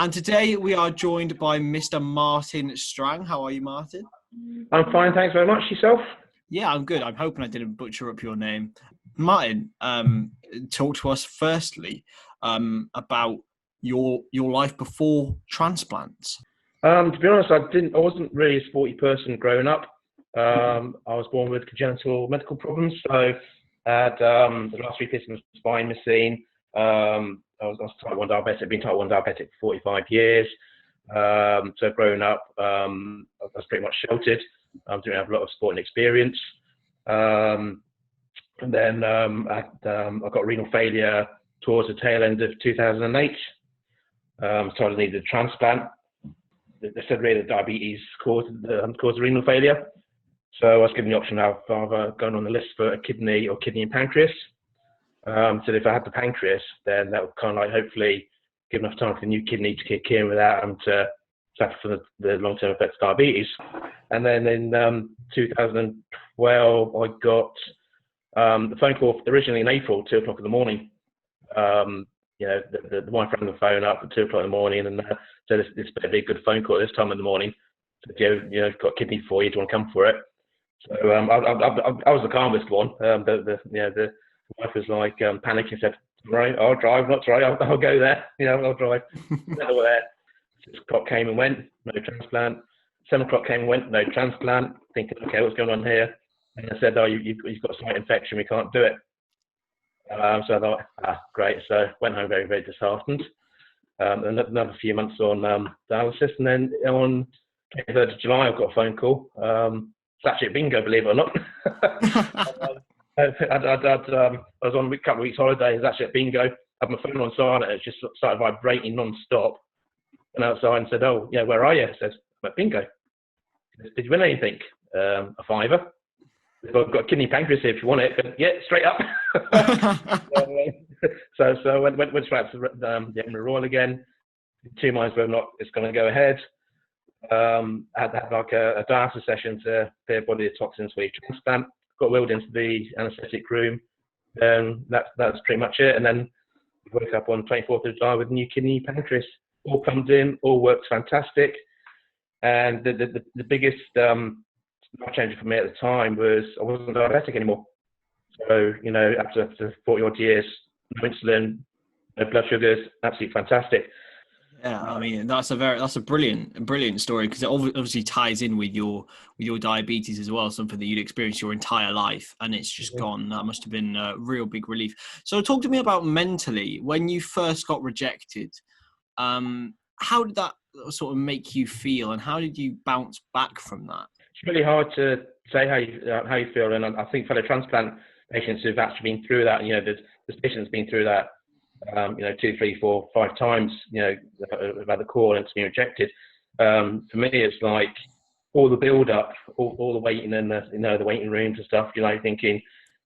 And today we are joined by Mr. Martin Strang. How are you, Martin? I'm fine, thanks very much. Yourself? Yeah, I'm good. I'm hoping I didn't butcher up your name. Martin, talk to us firstly about your life before transplants. To be honest, I wasn't really a sporty person growing up. I was born with congenital medical problems, so I had the last three pieces of spine missing. I was type 1 diabetic, been type 1 diabetic for 45 years. So growing up, I was pretty much sheltered. I didn't have a lot of sporting experience. And then I got renal failure towards the tail end of 2008. So I needed a transplant. They said really that diabetes caused renal failure. So I was given the option of either going on the list for a kidney or kidney and pancreas. So if I had the pancreas, then that would kind of like hopefully give enough time for the new kidney to kick in without having to suffer from the long-term effects of diabetes. And then in 2012, I got the phone call originally in April, 2 o'clock in the morning. The wife rang the phone up at 2 o'clock in the morning and said this better be a good phone call at this time in the morning. Said, got a kidney for you. Do you want to come for it? So I was the calmest one. The wife was like panicking, said, "Right, I'll drive, not try. I'll go there. I'll drive." Went over there. 6 o'clock came and went, no transplant. 7 o'clock came and went, no transplant. Thinking, okay, what's going on here? And I said, "Oh, you've got a slight infection. We can't do it." So I thought, great. So went home very, very disheartened. Another few months on dialysis, and then on 23rd of July, I got a phone call. It's actually a bingo, believe it or not. I was on a couple of weeks holiday. It was actually at bingo. I had my phone on silent. It just started vibrating non-stop. And outside and said, "Oh, yeah, where are you?" I said, "I'm at bingo." "Did you win anything?" "A fiver." "I've got a kidney pancreas here if you want it." But, yeah, straight up. So I went straight to the Edinburgh Royal again. 2 minds whether or not it's going to go ahead. I had like a dialysis session to clear body of toxins for each transplant. Got wheeled into the anaesthetic room. That's pretty much it. And then woke up on 24th of July with new kidney, pancreas. All comes in, all works fantastic. And the biggest life changer for me at the time was I wasn't diabetic anymore. So, after 40 odd years, no insulin, no blood sugars, absolutely fantastic. Yeah, I mean that's a brilliant story because it obviously ties in with your diabetes as well, something that you'd experienced your entire life, and it's just gone. That must have been a real big relief. So talk to me about mentally when you first got rejected. How did that sort of make you feel, and how did you bounce back from that? It's really hard to say how you feel, and I think fellow transplant patients who've actually been through that, this patient's been through that. 2, 3, 4, 5 times, about the call and it's been rejected. For me, it's like all the build up, all the waiting in the waiting rooms and stuff, thinking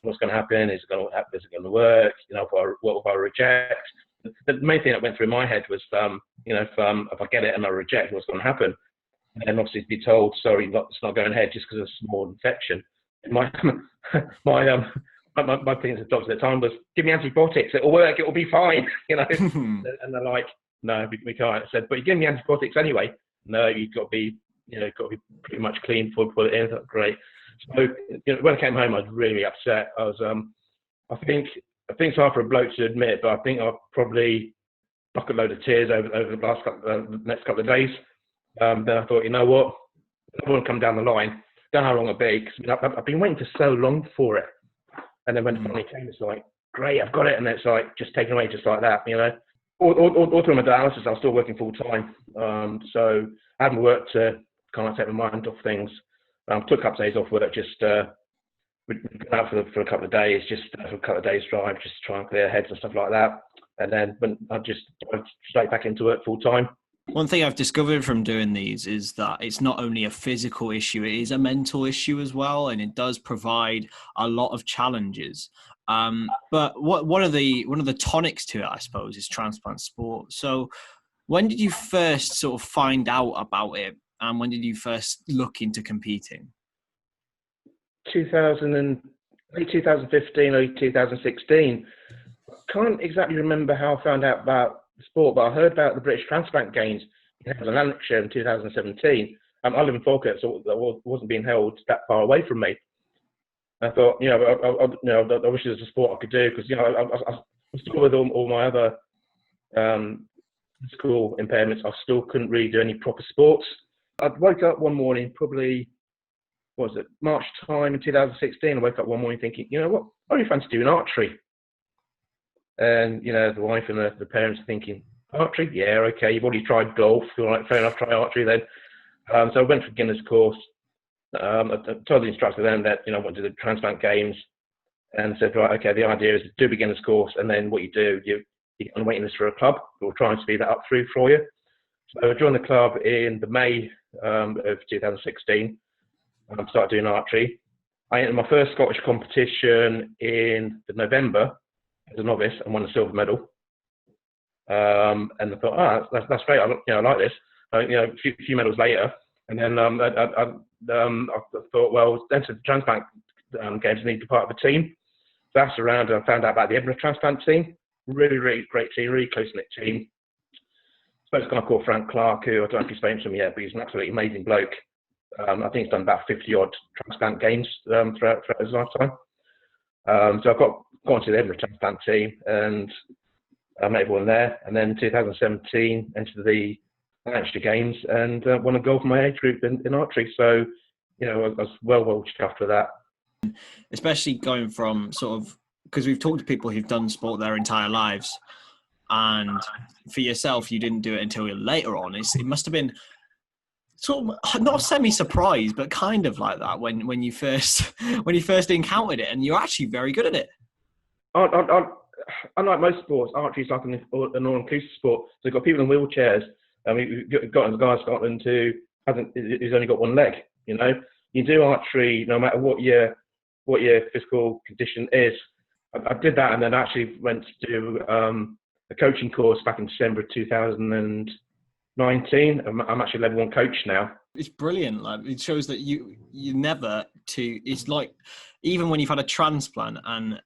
what's going to happen, is it going to work, what if I reject? The main thing that went through my head was, if I get it and I reject, what's going to happen? And obviously to be told, sorry, it's not going ahead just because of a small infection. My thing as a doctor at the time was, "Give me antibiotics, it'll work, it'll be fine," And they're like, "No, we can't." I said, "But you give me antibiotics anyway." "No, you've got to be pretty much clean before we put it in." That's great. So when I came home, I was really upset. I was, I think it's hard for a bloke to admit, but I think I probably bucket load of tears over the next couple of days. Then I thought, you know what, I want to come down the line. Don't know how long it'll be, because I've been waiting for so long for it. And then when it finally came, it's like, great, I've got it. And it's like, just taken away just like that, All through my dialysis, I was still working full time. So I hadn't worked to kind of take my mind off things. Took a couple of days off work, just we'd go out for a couple of days, just for a couple of days drive, just to try and clear heads and stuff like that. And then when I just went straight back into work full time. One thing I've discovered from doing these is that it's not only a physical issue, it is a mental issue as well, and it does provide a lot of challenges. But one of the tonics to it, I suppose, is Transplant Sport. So when did you first sort of find out about it, and when did you first look into competing? Late 2015, early 2016. Can't exactly remember how I found out about sport, but I heard about the British Transplant Games in Lanarkshire in 2017. I live in Falkirk, so that wasn't being held that far away from me. I thought, I wish there was a sport I could do, because I still, with all my other physical impairments, I still couldn't really do any proper sports. I'd woke up one morning, probably, what was it, March time in 2016. I woke up one morning thinking, you know what, I really fancy doing archery. And, the wife and the parents are thinking, archery? Yeah, okay, you've already tried golf. All right, fair enough, try archery then. So I went for a beginner's course. I told the instructor then that, I wanted to do the Transplant Games, and said, right, okay, the idea is to do a beginner's course, and then what you do, you get on a waiting list for a club who will try and speed that up through for you. So I joined the club in the May of 2016. Started doing archery. I entered my first Scottish competition in November as a novice and won a silver medal. And I thought, that's great. I like this. A few medals later, and then I thought, well, enter the Transplant Games, I need to be part of a team. So that's around, and I found out about the Edinburgh Transplant team. Really, really great team, really close-knit team. Spoke to a guy called Frank Clark, who I don't know if you've spoken to him yet, but he's an absolutely amazing bloke. I think he's done about 50-odd Transplant Games throughout his lifetime. So I've got into the Edinburgh Transplant team, and I met everyone there. And then in 2017, entered the Lanarkshire Games and won a gold for my age group in archery. So, I was well chuffed with that. Especially going from sort of, because we've talked to people who've done sport their entire lives, and for yourself, you didn't do it until later on. It must have been sort of not semi-surprised, but kind of like that when you first encountered it, and you're actually very good at it. Unlike most sports, archery is like an all-inclusive sport. So you've got people in wheelchairs. We've got a guy in Scotland who's only got one leg. You do archery no matter what your physical condition is. I did that, and then actually went to do a coaching course back in December of 2019. I'm actually level 1 coach now. It's brilliant. Like, it shows that you never to. It's like even when you've had a transplant and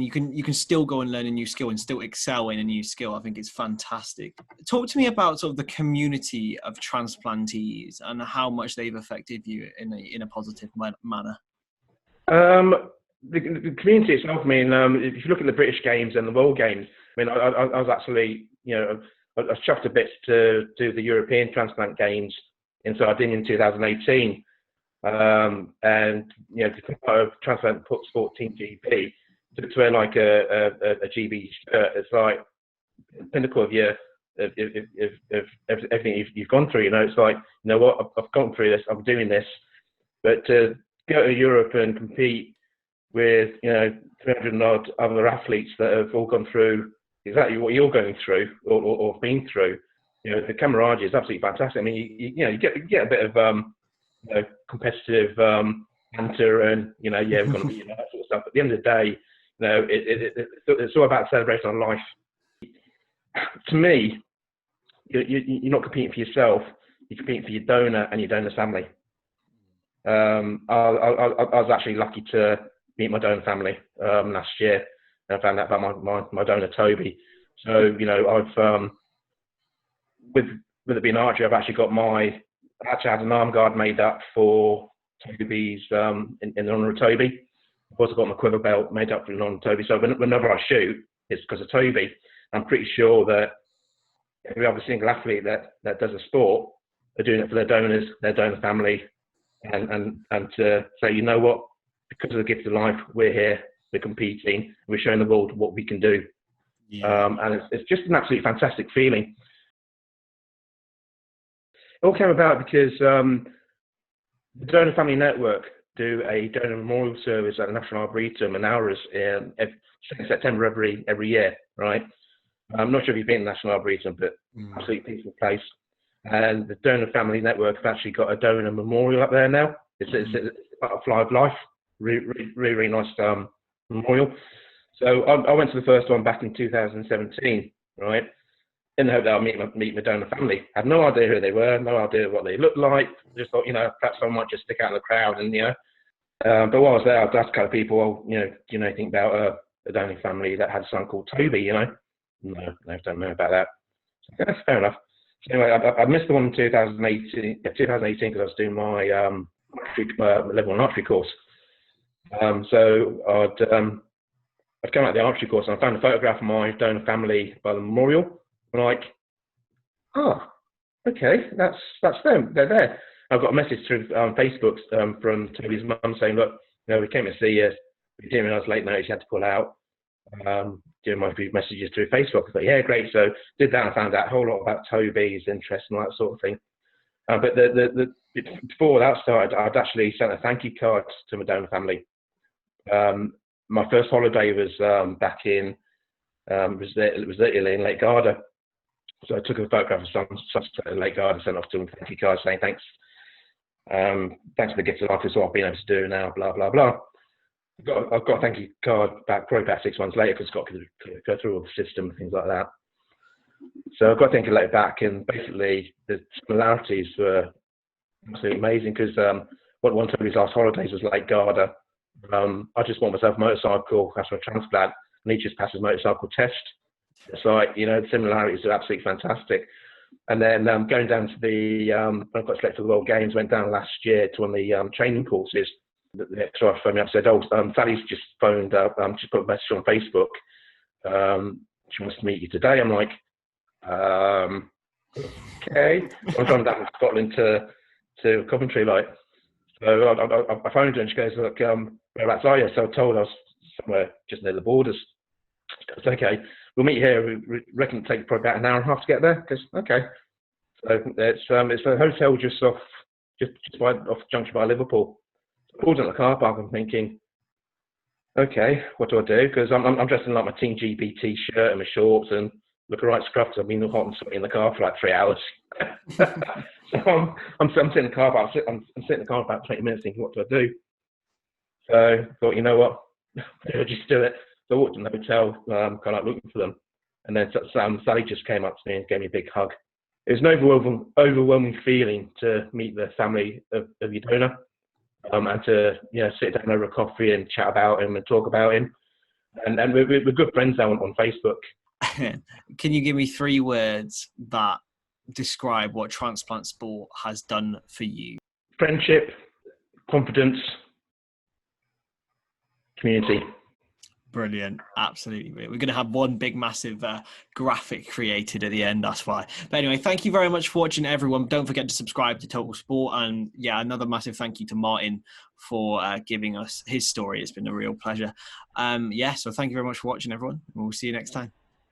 you can still go and learn a new skill and still excel in a new skill. I think it's fantastic. Talk to me about sort of the community of transplantees and how much they've affected you in a positive manner. The community itself, if you look at the British Games and the World Games, I was actually, I was chuffed a bit to do the European Transplant Games in Sardinia in 2018. And, to come out of Transplant Sport Team GB, to wear like a GB shirt, it's like the pinnacle of everything you've gone through. It's like, what, I've gone through this, I'm doing this. But to go to Europe and compete with 300 odd other athletes that have all gone through exactly what you're going through or been through, the camaraderie is absolutely fantastic. You get a bit of competitive banter and we're going to be that sort of stuff. At the end of the day, it's all about celebrating on life. To me, you're not competing for yourself; you're competing for your donor and your donor's family. I was actually lucky to meet my donor family last year, and I found out about my donor Toby. So I've with it being archery, I've actually got I had an arm guard made up for Toby's in honour of Toby. I've also got my quiver belt made up for in honour of Toby. So whenever I shoot, it's because of Toby. I'm pretty sure that every other single athlete that does a sport, they're doing it for their donors, their donor family, and to say, you know what, because of the gift of life, we're here, we're competing, we're showing the world what we can do. Yeah. And it's just an absolutely fantastic feeling. It all came about because the Donor Family Network do a donor memorial service at the National Arboretum in Ours in September every year, right? I'm not sure if you've been to the National Arboretum, but absolutely peaceful place. And the Donor Family Network have actually got a donor memorial up there now. It's a butterfly of life, really nice memorial. So I went to the first one back in 2017, right? In the hope that I'll meet my donor family. I had no idea who they were, no idea what they looked like. Just thought, perhaps someone might just stick out in the crowd, and but while I was there, I asked kind of people, well, do you know anything about a donor family that had a son called Toby, no, don't know about that. So, that's fair enough. So anyway, I missed the one in 2018 because I was doing my level 1 archery course. So I'd come out of the archery course and I found a photograph of my donor family by the memorial. I'm like, oh, okay, that's them. They're there. I've got a message through Facebook from Toby's mum saying, look, we came to see you. We didn't realise late notice you had to pull out. Doing my few messages through Facebook. I thought, yeah, great. So did that and found out a whole lot about Toby's interest and all that sort of thing. But before that started, I'd actually sent a thank you card to my donor family. My first holiday was back in Italy in Lake Garda. So I took a photograph of sunset in Lake Garda, sent off to them a thank you card saying thanks. Thanks for the gift of life, it's what I've been able to do now, blah, blah, blah. I've got a thank you card back probably about 6 months later because it's got to go through all the system and things like that. So I've got a thank you letter back, and basically the similarities were absolutely amazing because one of his last holidays was Lake Garda. I just bought myself a motorcycle after a transplant, and he just passed his motorcycle test. It's like, the similarities are absolutely fantastic. And then going down to when I got selected for the World Games, went down last year to one of the training courses. The ex-wife phoned me up and said, Sally's just phoned up, just put a message on Facebook. She wants to meet you today. I'm like, okay. I'm driving down from Scotland to Coventry, like. So I phoned her and she goes, look, whereabouts are you? So I told her I was somewhere just near the borders. She goes, okay, we'll meet you here. We reckon it'll take probably about an hour and a half to get there. Because okay. So it's a hotel just off the junction by Liverpool. I pulled in the car park and thinking, okay, what do I do? Because I'm dressed in like my Team GBT shirt and my shorts and look right scruffed because I've been hot and sweaty in the car for like 3 hours. So I'm sitting in the car park. I'm sitting in the car for about 20 minutes thinking, what do I do? So I thought, you know what? I'll just do it. So I walked in the hotel, kind of looking for them. And then Sally just came up to me and gave me a big hug. It was an overwhelming feeling to meet the family of your donor. And to sit down over a coffee and chat about him and talk about him, and we're good friends now on Facebook. Can you give me 3 words that describe what Transplant Sport has done for you? Friendship, confidence, community. Brilliant. Absolutely brilliant. We're going to have one big massive graphic created at the end, that's why. But anyway, thank you very much for watching, everyone. Don't forget to subscribe to TotalSport, and another massive thank you to Martin for giving us his story. It's been a real pleasure. So thank you very much for watching, everyone. We'll see you next time.